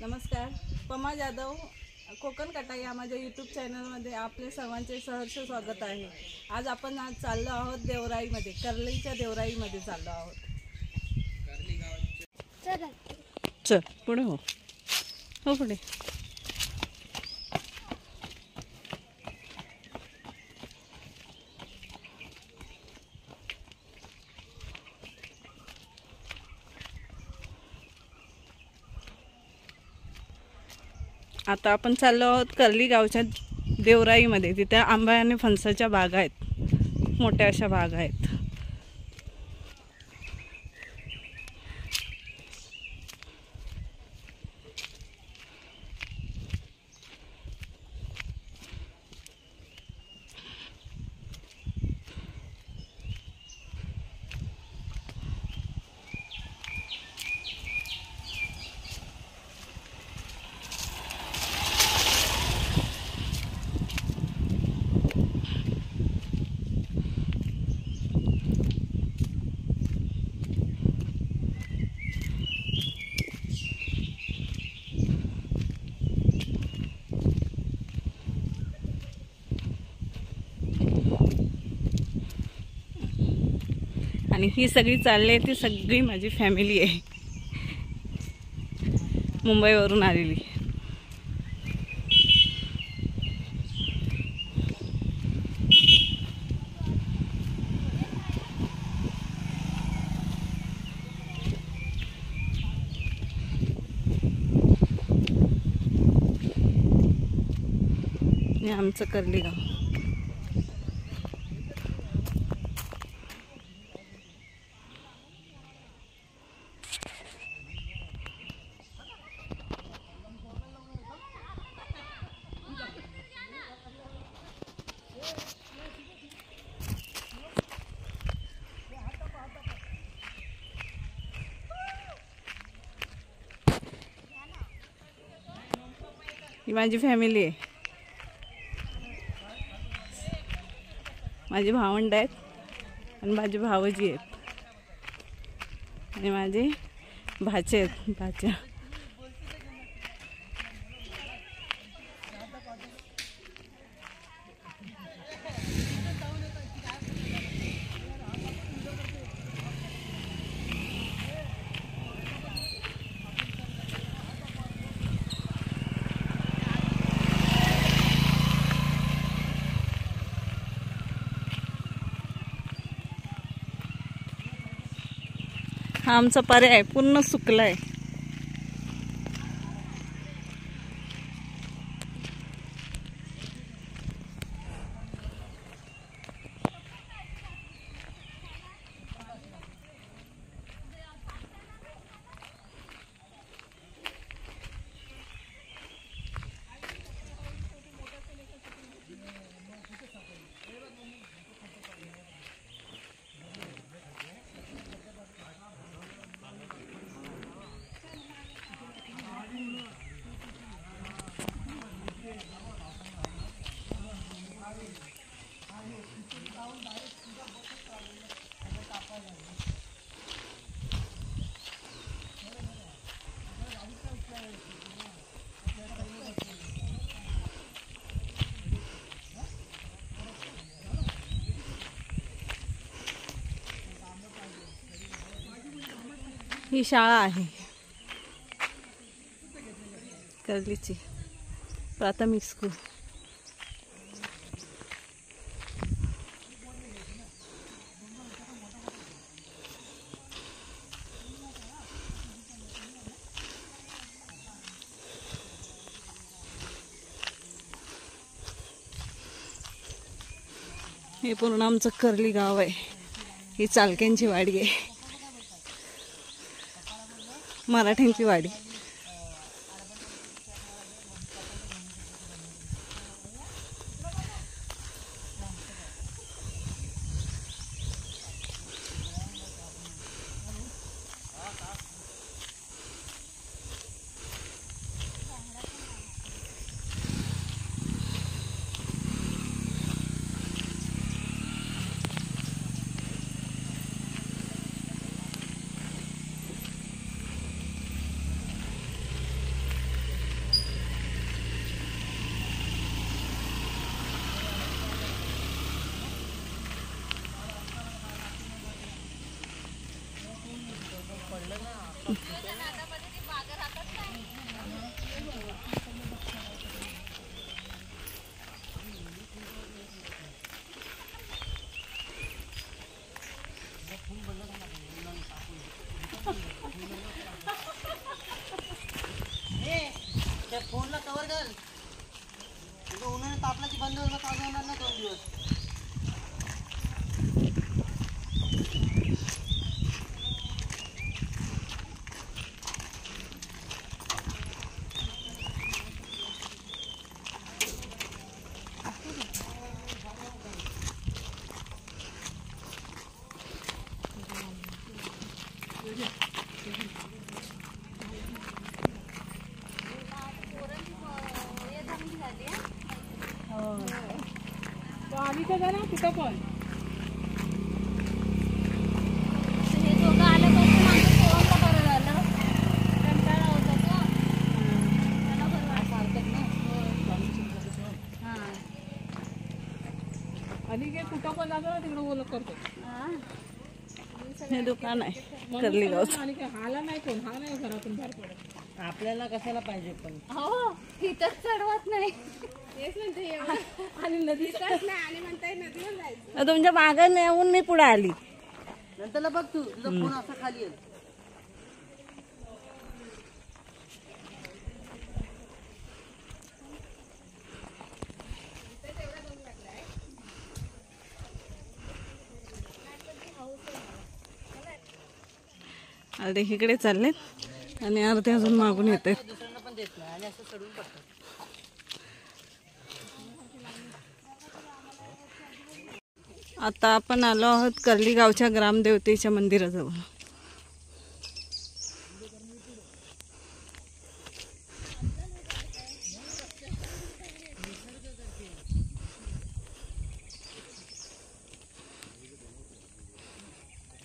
नमस्कार, पमा जाधव कोकण कटा या माझ्या यूट्यूब चॅनलमध्ये आपले सर्वांचे सहर्ष स्वागत आहे। आज आपण चाललो आहोत देवराईमध्ये, कर्लीच्या देवराईमध्ये चाललो आहोत। चल पुढे हो पुढे। आता आपण चाललो आहोत कर्ली गावच्या देवराईमध्ये। तिथे आंबा आणि फणसाच्या बागा आहेत, मोठ्या अशा बागा आहेत। आणि ही सगळी चालली आहे ती सगळी माझी फॅमिली आहे, मुंबईवरून आलेली। हे आमचं कर्ली गाव। ही माझी फॅमिली आहे, माझी भावंड आहेत आणि माझे भावजी आहेत आणि माझे भाचे आहेत, भाच्या। हा आमचा पर्याय पूर्ण सुकलाय। ही शाळा आहे कर्लीची प्राथमिक स्कूल। हे पूर्ण आमचं कर्ली गाव आहे। ही चालक्यांची वाडी आहे, मराठ्यांची वाडी। त्या फोनला कवर घाल. उन्हाने तापला की बंद होईल, चालू होणार ना 2 दिवस. तिथं जा ना, तिथं पण हे दोघं आल्यापासून आमचं पोरांना बरं झालं. कंटाळा होता तो. त्याला बरं वाटतं ना. हां. आणि काय कुठं पण जातो ना तिकडं ओळख करतो. हां. हे दुकान आहे कर्ली गावचं. आणि काय हाला नाही कोण, हा नाही घरातून बाहेर पडत. आपल्याला कशाला पाहिजे पण. हो इथंच चढवत नाही. आणि नदी आणि म्हणताय नदीवर जायचं. तुमच्या मागं नेऊन मी पुढे आली. नंतरला बघ तू, तुझा फोन असा खाली येईल. अर्धे इकडे चालले आणि अर्धे अजून मागून येत आहेत. दुसऱ्यांना पण देत नाही आणि असं चढून पडतात. आता आपण आलो आहोत कर्ली गावच्या ग्रामदेवतेच्या मंदिराजवळ.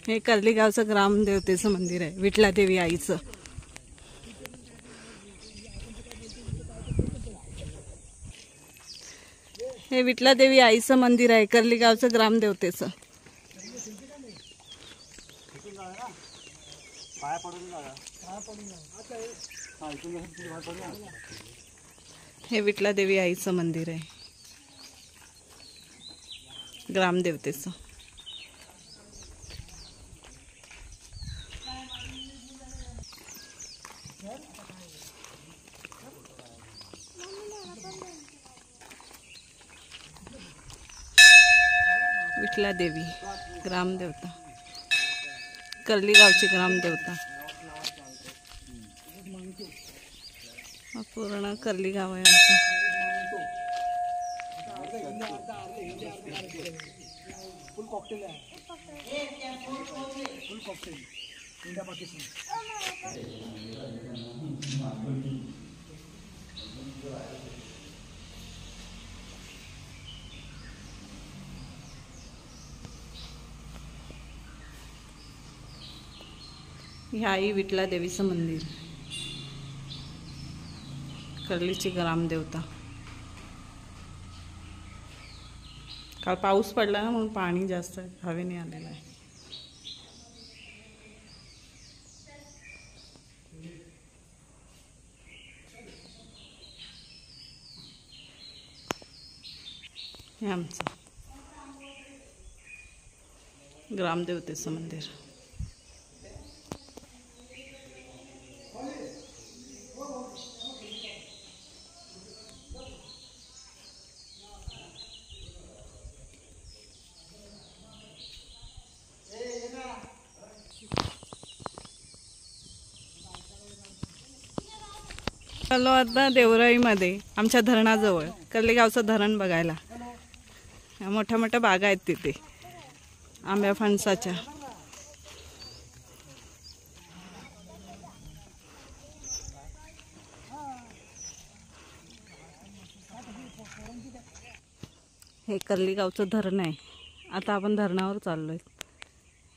हे कर्ली गावचं ग्रामदेवतेचं मंदिर आहे, विठलादेवी आईचं. हे विठलादेवी आईचं मंदिर आहे, कर्ली गावचं ग्रामदेवतेचं. हे विठलादेवी आईचं मंदिर आहे, ग्रामदेवतेचं. विठलादेवी ग्रामदेवता, कर्ली गावची ग्रामदेवता. हा पूर्ण कर्ली गाव आहे आमचं. हे आई विठलादेवीचं मंदिर, कर्लीची ग्रामदेवता. काल पाऊस पडला ना म्हणून पाणी जास्त हवेने आलेलं आहे. हे आमचं ग्रामदेवतेचं मंदिर. चलो आता देवराईमध्ये आमच्या धरणाजवळ कर्ली गावचं धरण बघायला. मोठ्या मोठ्या बागा आहेत तिथे आंब्या फणसाच्या. हे कर्ली गावचं धरण आहे. आता आपण धरणावर चाललोय.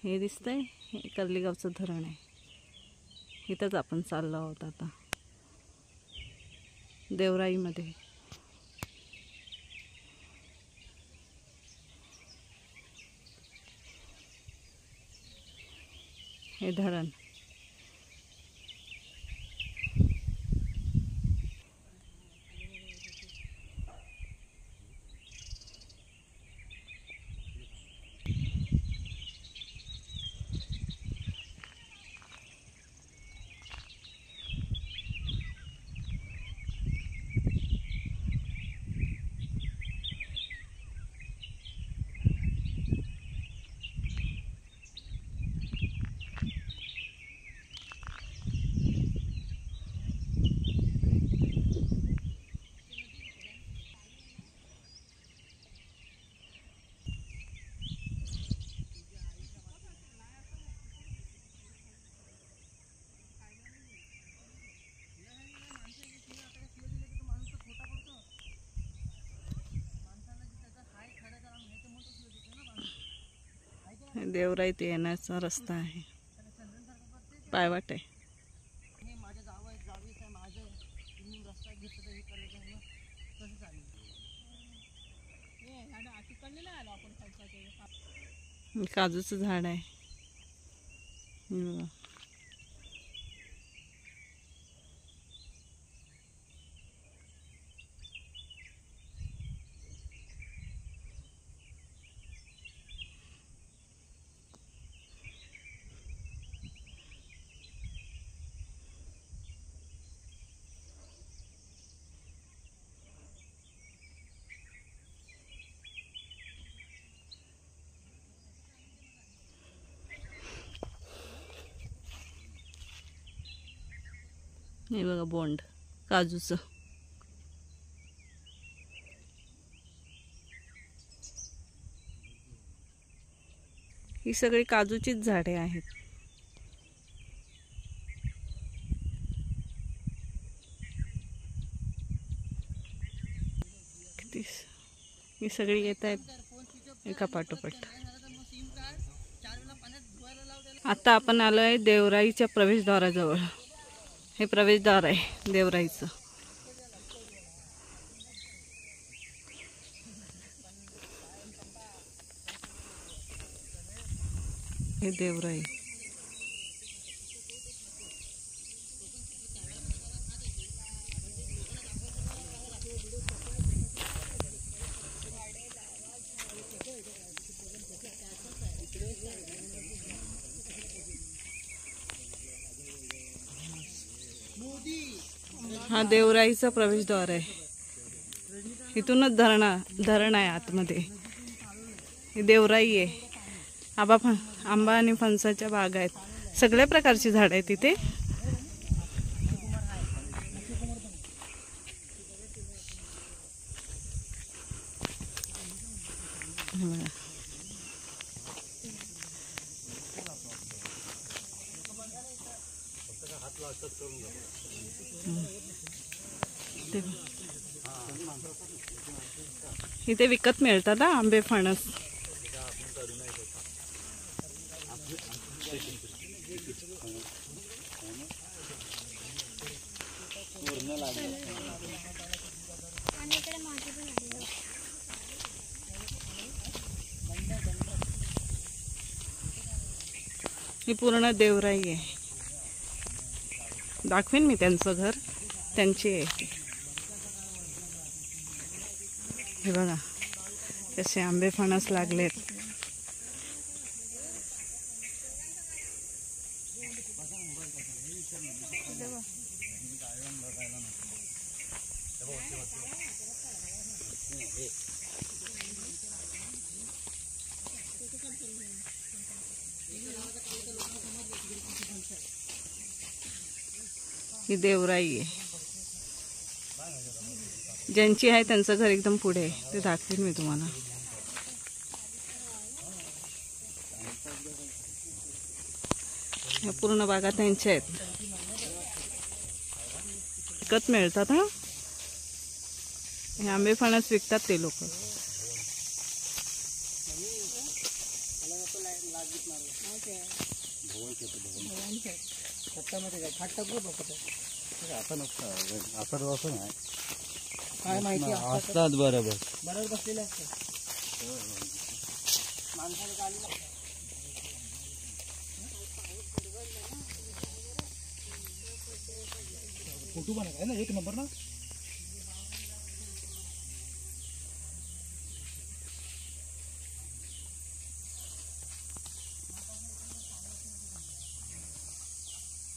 हे दिसतंय, हे कर्ली गावचं धरण आहे. इथंच आपण चाललो आहोत आता देवराईमध्ये. हे धरण देवराईत येण्याचा रस्ता आहे, पायवाट आहे. हे माझ्या जावीच आहे माझं तुम्ही रस्ता घेतलं तर हे करायचं आहे मग कसं चालेल. काजूचं झाड आहे. हे बघा. हे बघा बोंड काजूचं. ही सगळी काजूचीच झाडे आहेत. ही सगळी येत आहेत एका पाठोपाठ. आता आपण आलोय देवराईच्या प्रवेशद्वाराजवळ. हे प्रवेशद्वार आहे देवराईचं. हे देवराई. हा देवराईचा प्रवेशद्वार आहे. इथूनच धरण आहे आतमध्ये. ही देवराई आहे. आंबा आणि फणसाच्या बागा आहेत. सगळ्या प्रकारची झाडं आहेत तिथे. इथे विकत मिळतात हा आंबे फणस. ही पूर्ण देवराई आहे. दाखवेन मी त्यांचं घर. त्यांची आहे. हे बघा कसे आंबे फणस लागलेत. ही देवराई आहे. ज्यांची आहे त्यांचं घर एकदम पुढे आहे. ते दाखवेन मी तुम्हाला. या पूर्ण बागा त्यांच्या आहेत. विकत मिळतात हा. हे आंबे फणस विकतात ते लोक. काय माहिती असतात बरोबर बरोबर बसलेले असतात माणसाने चालू. फोटो बनायचा ना एक नंबर ना.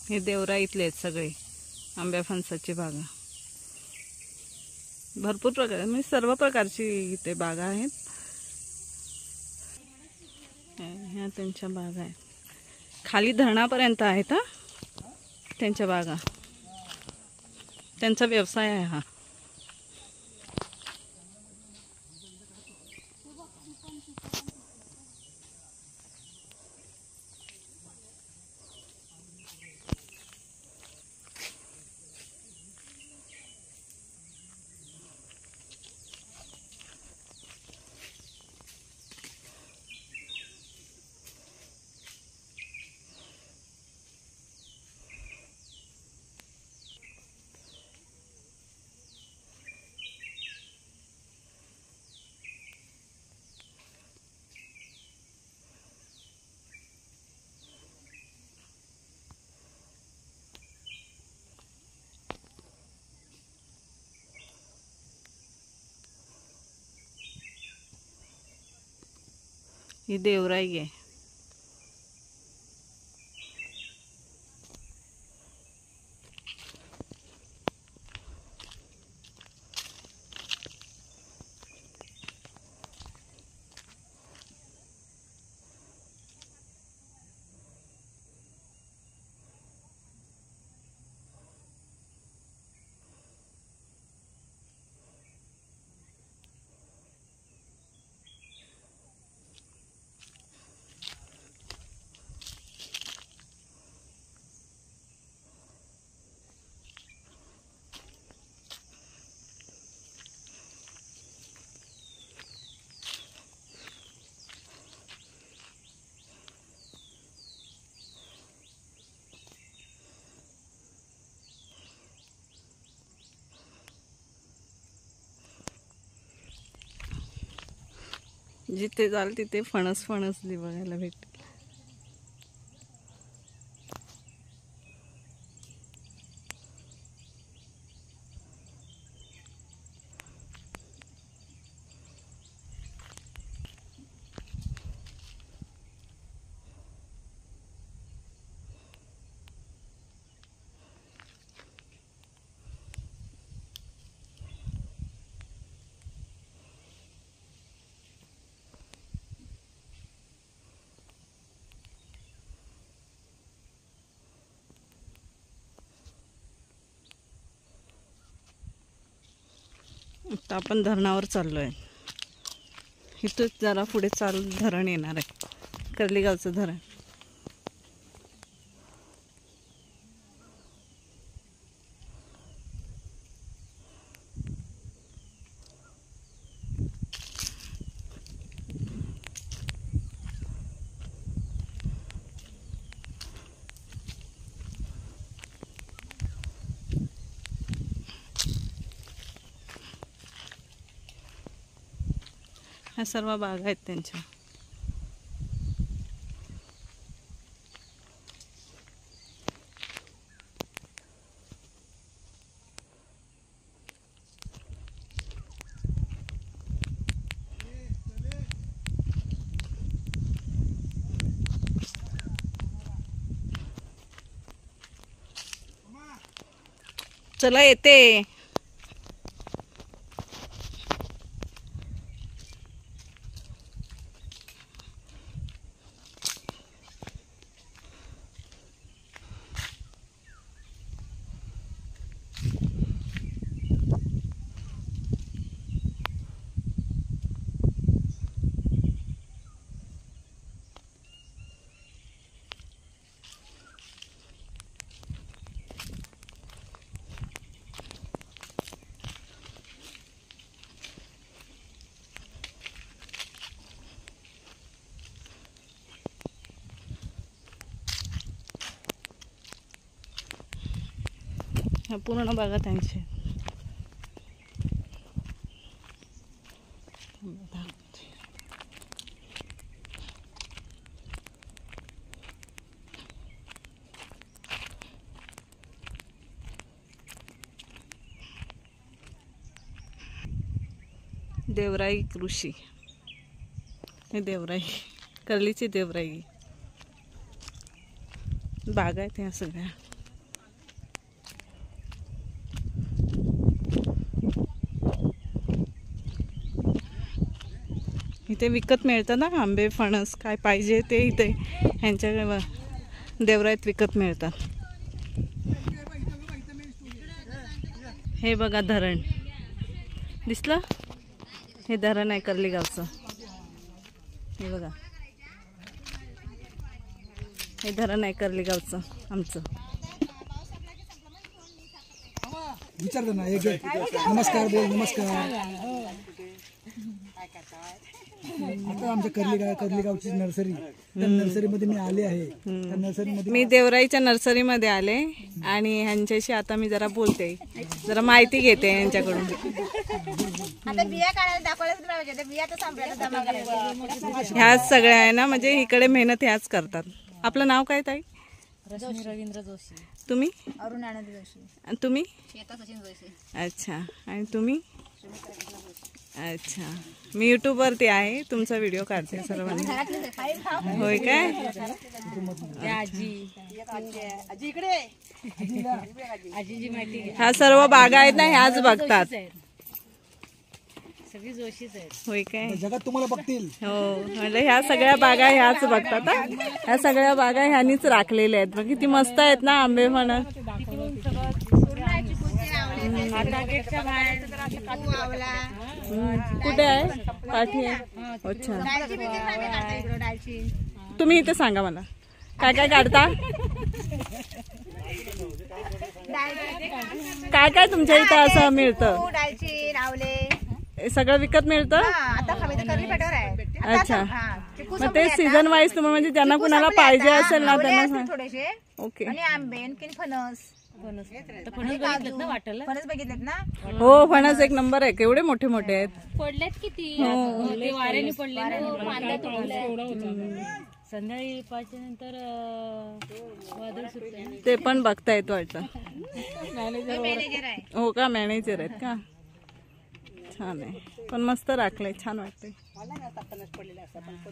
हे देवराईतले आहेत सगळे आंब्या फणसाची बागा. भरपूर प्रकार म्हणजे सर्व प्रकारची इथे बागा आहेत. ह्या त्यांच्या बागा आहेत. खाली धरणापर्यंत आहेत हा त्यांच्या बागा. त्यांचा व्यवसाय आहे हा. ही देवराई आहे. जिथे जाल तिथे फणस फणसली बघायला भेटते. आता आपण धरणावर चाललो आहे. इथूच जरा पुढे चालून धरण येणार आहे, कर्लीगावचं धरण. ह्या सर्व बागा आहेत त्यांच्या. चला येते. ह्या पूर्ण बागा त्यांचे. देवराई कृषी, हे देवराई, कर्लीची देवराई बागा आहेत ह्या सगळ्या. इथे विकत मिळतं ना आंबे फणस, काय पाहिजे ते इथे ह्यांच्या देवराईत विकत मिळतात. हे बघा धरण दिसलं, हे धरण आहे कर्लीगावचं. हे बघा, हे धरण आहे कर्लीगावचं आमचं. विचारतो ना एक नमस्कार बोल. नमस्कार. आता आमच्या कर्लीगावची नर्सरी, त्या नर्सरीमध्ये मी आले आहे. त्या नर्सरीमध्ये मी देवराईच्या नर्सरीमध्ये आले आणि ह्यांच्याशी आता मी जरा बोलते, जरा माहिती घेते यांच्याकडून. ह्याच सगळ्या आहे ना, म्हणजे इकडे मेहनत ह्याच करतात. आपलं नाव काय ताई? रश्मी रवींद्र जोशी. तुम्ही? अरुण आनंद जोशी. आणि तुम्ही? श्वेता सचिन जोशी. अच्छा. आणि तुम्ही? अच्छा, मी YouTube वरती आहे, तुमचा व्हिडिओ काढते सर्वांना. होय काय? ह्या सर्व बागा आहेत ना, ह्याच बघतात. सगळी जोशीच आहेत. होय काय? जगात तुम्हाला बघतील. हो, म्हणजे ह्या सगळ्या बागा ह्याच बघतात हा. ह्या सगळ्या बागा ह्यानीच राखलेल्या आहेत. मग किती मस्त आहेत ना आंबे म्हणा. कुठे आहे? पाठी आहे. अच्छा, तुम्ही इथे सांगा मला काय काय काढता. काय काय तुमच्या इथं असं मिळतं? हे सगळं विकत मिळतं. अच्छा, मग ते सीझन वाईज तुम्हाला म्हणजे ज्यांना कुणाला पाहिजे असेल ना त्यांना. ओके. आंबे आणखीन फणस फणस बघितलेत ना. हो, फणस एक नंबर आहे. केवढे मोठे मोठे आहेत. पडलेत किती ते वाऱ्याने पडले ना. संध्याकाळी 5 नंतर वादळ सुटतं. ते पण बघतायत वाटतं. मॅनेजर आहे. हो का, मॅनेजर आहेत का? छान आहे, पण मस्त राखलंय, छान वाटतंय.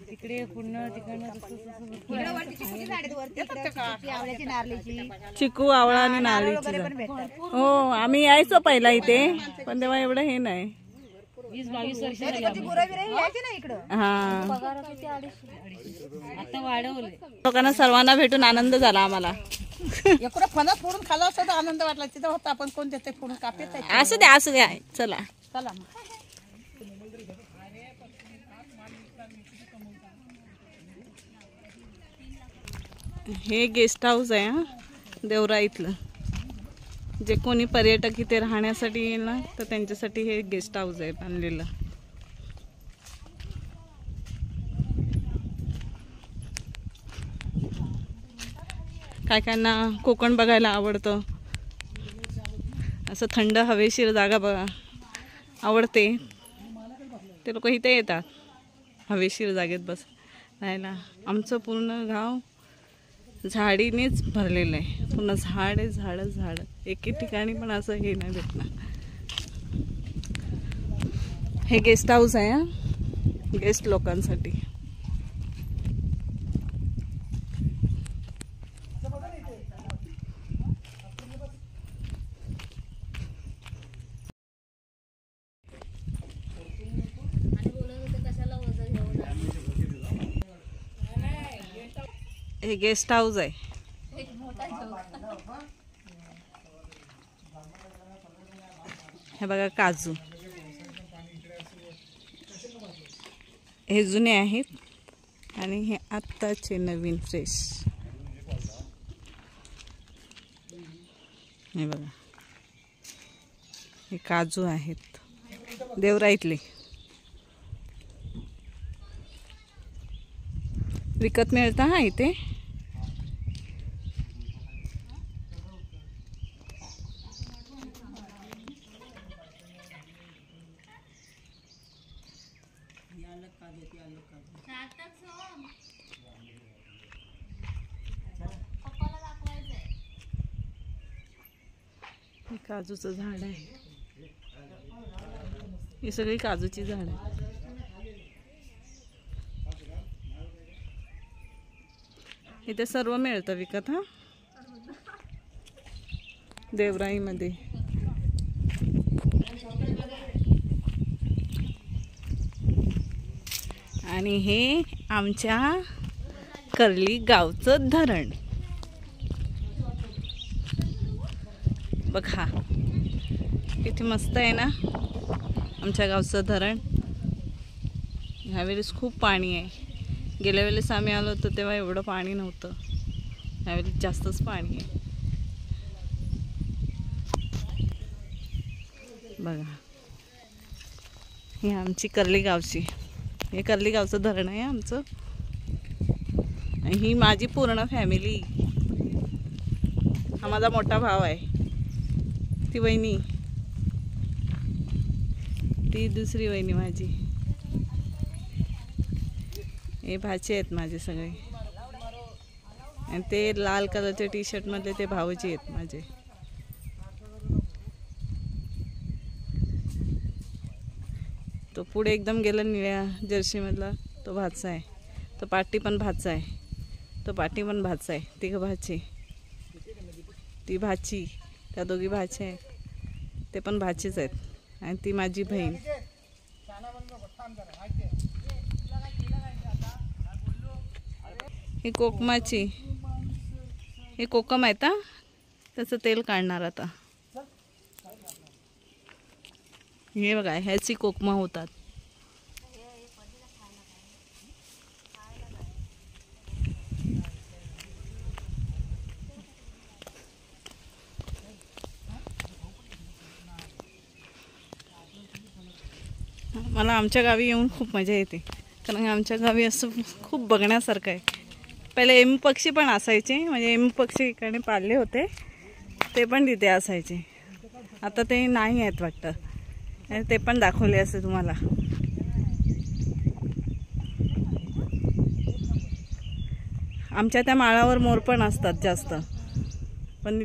तिकडे पूर्ण तिकडनं इकडं वरती चिकूची झाड आहेत, वरती इकडं आवळ्याची नारळीची चिकू, आवळा आणि नारळीची वगैरे झाड. पण भेटतात. हो, आम्ही यायचो पहिला इथे, पण तेव्हा एवढं हे नाही. 20-22 वर्ष तिकडची गुरं बिरं यायची ना इकडं. हा, आता वाढवले. लोकांना सर्वांना भेटून आनंद झाला आम्हाला. एकडं फणस फोडून खाला असता तर आनंद वाटला. तिथं होता आपण कोण देते फोडून कापेत असू द्या, असू द्या, चला. चला. हे गेस्ट हाऊस आहे हा, देवराईतलं. जे कोणी पर्यटक इथे राहण्यासाठी येईल ना, तर त्यांच्यासाठी हे गेस्ट हाऊस आहे बांधलेलं. काय कायना कोकण बघायला आवडतं, असं थंड हवेशीर जागा बघा आवडते, ते लोक इथे येतात हवेशीर जागेत बस राहायला. आमचं पूर्ण गाव झाडीनेच भरलेलं आहे, पूर्ण झाड आहे, झाडच झाड. एके ठिकाणी पण असं हे नाही भेटणार. हे गेस्ट हाऊस आहे हा, गेस्ट लोकांसाठी. हे गेस्ट हाऊस आहे. हे बघा काजू, हे जुने आहेत आणि हे आत्ताचे नवीन फ्रेश. हे बघा, हे काजू आहेत देवराईतले, विकत मिळतं हा इथे. हे काजूचं झाड आहे, ही सगळी काजूची झाड आहे. इथे सर्व मिळतं विकत हा, देवराईमध्ये. आणि हे आमच्या कर्ली गावचं धरण बघा, किती मस्त आहे ना आमच्या गावचं धरण. ह्यावेळेस खूप पाणी आहे. गेल्या वेळेस आम्ही आलो होतो तेव्हा एवढं पाणी नव्हतं, ह्यावेळेस जास्तच पाणी आहे. बघा, ही आमची कर्ली गावची, हे कर्ली गावचं धरण आहे आमचं. ही माझी पूर्ण फॅमिली. हा माझा मोठा भाव आहे, ती वहिनी, ती दुसरी वहिनी माझी. हे भाचे आहेत माझे सगळे, आणि ते लाल कलरचे टी शर्ट मधले ते भाऊजी आहेत माझे. तो पुढे एकदम गेला निळ्या जर्सीमधला तो भाचा आहे. तो पाटी पण भाचा आहे. तो पाटी पण भाचा आहे. तिघं भाची, ती भाची, त्या दोघी भाचे आहेत ते पण भाचीच आहेत. आणि ती माझी बहीण. ही कोकमाची, हे कोकम आहेत हा. त्याचं तेल काढणार आता. हे बघा ह्याची कोकमा होतात. मला आमच्या गावी येऊन खूप मजा येते, कारण आमच्या गावी असं खूप बघण्यासारखं आहे. पहिले एमू पक्षी पण असायचे, म्हणजे एमू पक्षी इकडे पाळले होते ते पण तिथे असायचे. आता ते नाही आहेत वाटतं. ते पण दाखवले असते तुम्हाला. आमच्या त्या माळावर मोर पण असतात जास्त, पण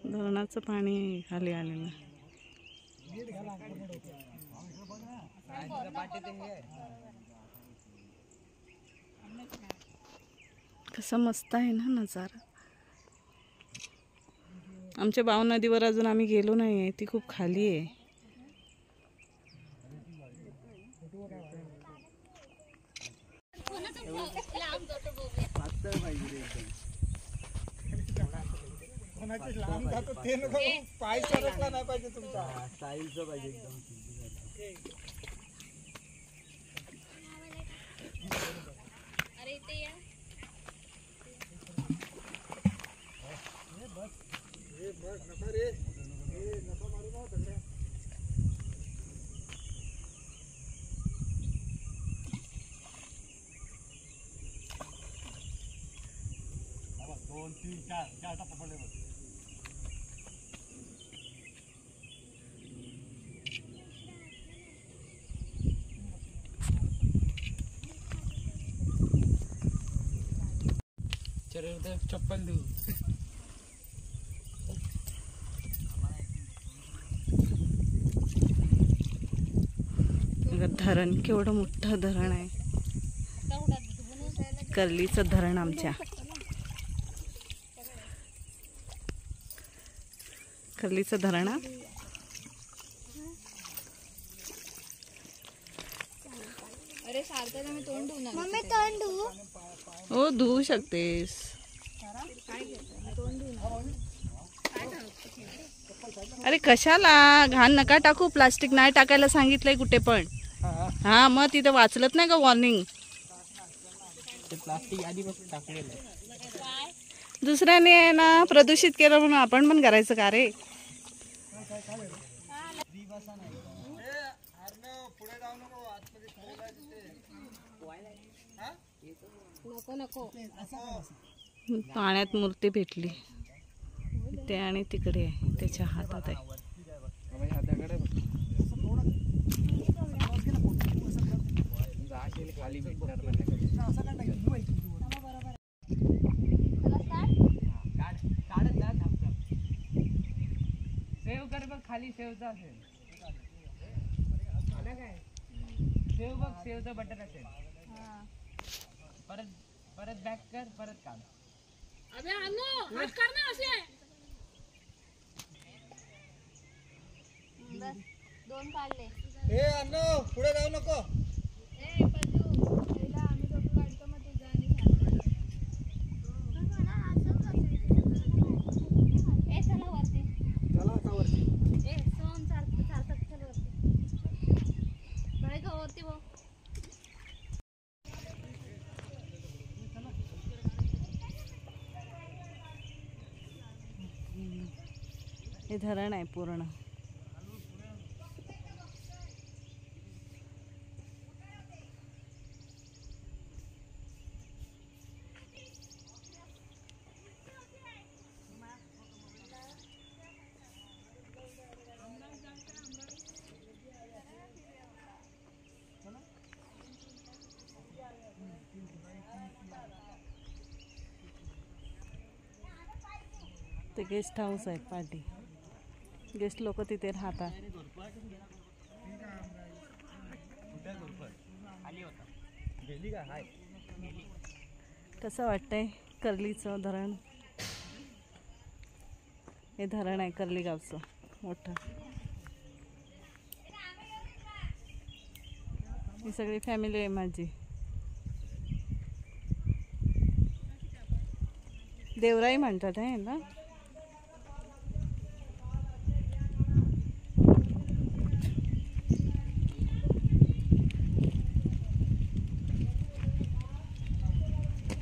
धरणाचं पाणी खाली आलेलं. कसं मस्त आहे ना नजारा. आमच्या बाव नदीवर अजून आम्ही गेलो नाही आहे, ती खूप खाली आहे. पाय सरकला नाही पाहिजे तुमचा, स्टाईलचं पाहिजे एकदम. अरे इथे या. चप्पल देऊ. धरण केवढं मोठं धरण आहे. कर्लीचं धरण आमच्या. कर्लीचं धरण हा. अरे सारखं मी तोंड धुवून मम्मी तोंड धुवू. हो धुवू शकतेस. अरे कशाला घाण नका टाकू. प्लास्टिक नाही टाकायला सांगितलंय कुठे पण. हा मग तिथे वाचलत नाही का वॉर्निंग. प्लास्टिक आधीपासून टाकलेलं आहे. दुसऱ्याने ना प्रदूषित केलं म्हणून आपण पण करायचं का रे. पाण्यात मूर्ती भेटली ते आणि तिकडे आहे, त्याच्या हातात आहे. सेव कर बघ, खाली सेवचा असेल. सेव बघ, सेवचं बटन असेल. परत परत बॅक कर, परत काढ. दोन काढले. हे अण्णा पुढे जाऊ नको. हे धरण आहे पूर्ण. ते गेस्ट हाऊस आहे पाठी. गेस्ट लोक तिथे राहतात. कसं वाटतंय कर्लीचं धरण? हे धरण आहे कर्ली गावचं मोठं. ही सगळी फॅमिली आहे माझी. देवराई म्हणतात आहे ना.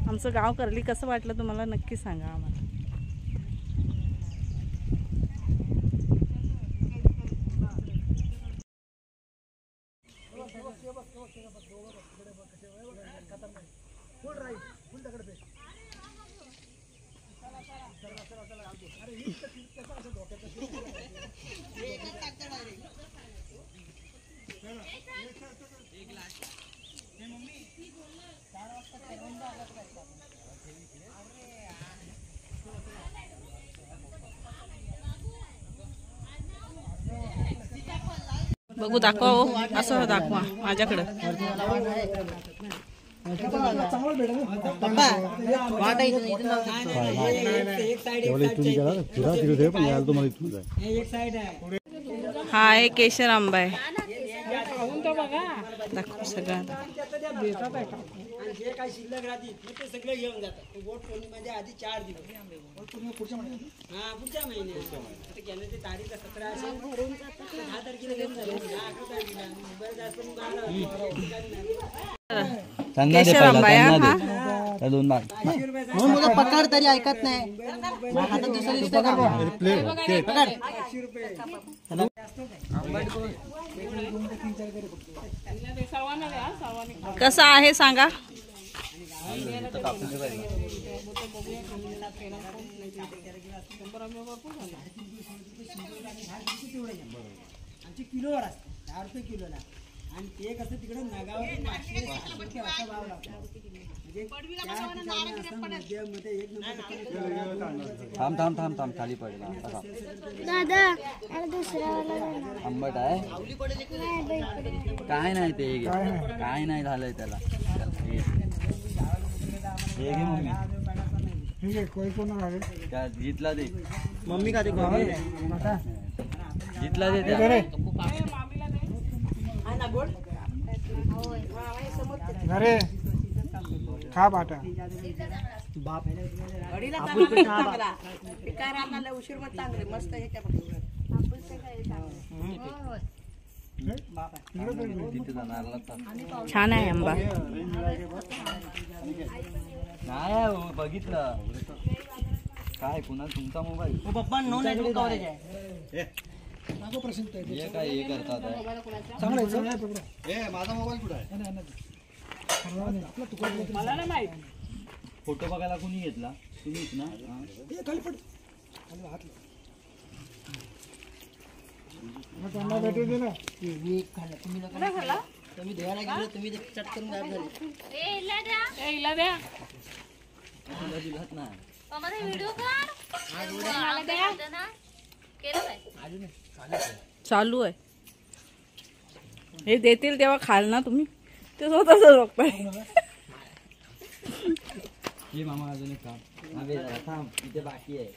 आमचं गाव कर्ली कसं वाटलं तुम्हाला नक्की सांगा आम्हाला. बघू दाखवा हो. असं दाखवा माझ्याकडं. हा आहे केशर आंबा आहे. दाखव सगळं. जे काही शिल्लक राहतील ते सगळे घेऊन जातात. वोट पौर्णिमेच्या आधी 4 दिवस. पुढच्या महिन्यात आता केलं ते तारीख 17 असेल 10 तारखेला घेऊन जाईल. 11 तारखेला मोबाईल जास्त केशर आंबा आहे हा. मुलं पकड तरी ऐकत नाही. आता दुसरं दिसतं का? कसं आहे सांगा. आमची किलोवर असते 10 रुपये किलोला. आणि ते कसं तिकडे नगावरती 500-700 असा भाव लागतो. म्हणजे थांब खाली पडला. आंबट आहे काय नाही ते काय नाही झालंय त्याला. जितला दे मम्मी का जितला दे अरे खा बाटा बाप उशीर मग चांगले मस्त ह्याच्या छान आहे आंबा. नाही बघितलं काय पुन्हा तुमचा मोबाईल पप्पा नो नेटवर्क कव्हरेज आहे. हे काय हे करतात माझा मोबाईल कुठे आहे? मला नाही माहित. फोटो बघायला कोणी घेतला? तुम्हीच ना. भेटू दे ना. तुम्ही देवाला गेलो तुम्ही चटकन गायब झाले. दिलात ना चालू आहे. हे देतील तेव्हा खाल ना तुम्ही. ते स्वतःच बघताय. हे मामा अजून एक काम थांब इथे बाकी आहे.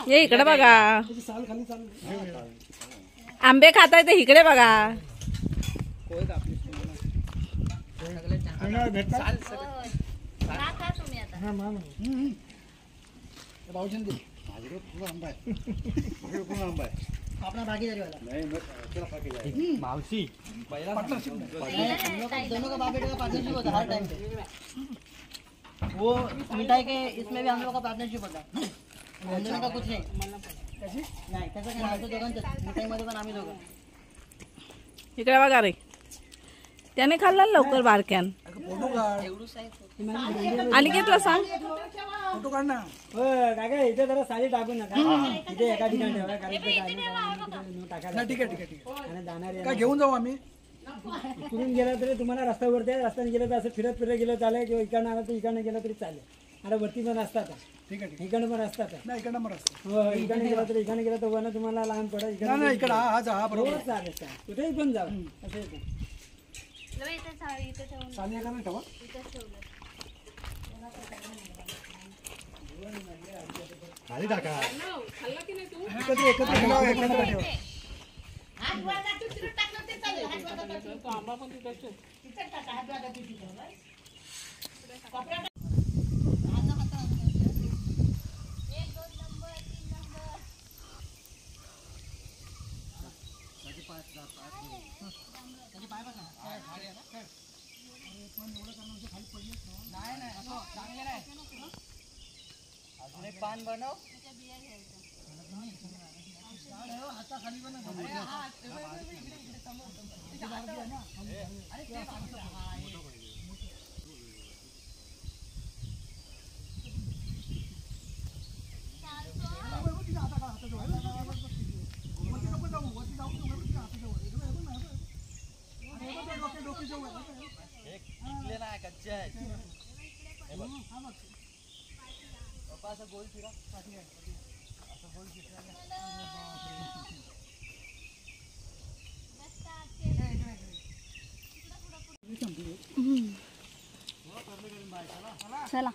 हे इकडे बघा. आंबे खाताय ते इकडे बघा. अपना भागीदारी वाला मावशी पहिला दोनों का बाप बेटे का पार्टनरशिप होता हर टाइम पे. वो मिठाई के इसमें भी हम लोग का पार्टनरशिप होता. हम दोनों का कुछ नहीं त्याचं काय आमचं दोघांचं मिठाईमध्ये पण आम्ही दोघं. इकडे बघा रे. त्याने खाल्ला लवकर बारक्यान. आणि घेतला सांग. फोटो काढ ना. काका इथे जरा साडी टाकू नका. इथे एका ठिकाणी ठेवा कारण ठीक आहे आणि जाणार काय घेऊन जाऊ आम्ही. इकडून गेला तरी तुम्हाला रस्त्यावरती आहे. रस्त्याने गेलं तर असं फिरत गेलं चालेल किंवा इकडनं आलं तर इकडनं गेलं तरी चालेल. आता वरती पण असतात ठीक आहे ठीक इकडे पण असतात आहे नाही इकडे नंबर असतो हो इकडे गेला तर वन तुम्हाला लहान पडा नाही नाही इकडे हा जा हा बरोबर बरोबर चालेल चालेल कुठेही पण जाऊ असं येतं सानिया का नाही ठेवा खाली टाका एकत्र एकत्र ठेवा पान बनव नाही कच्चे आहे असं गोल फिरा असं गोल फिरा चला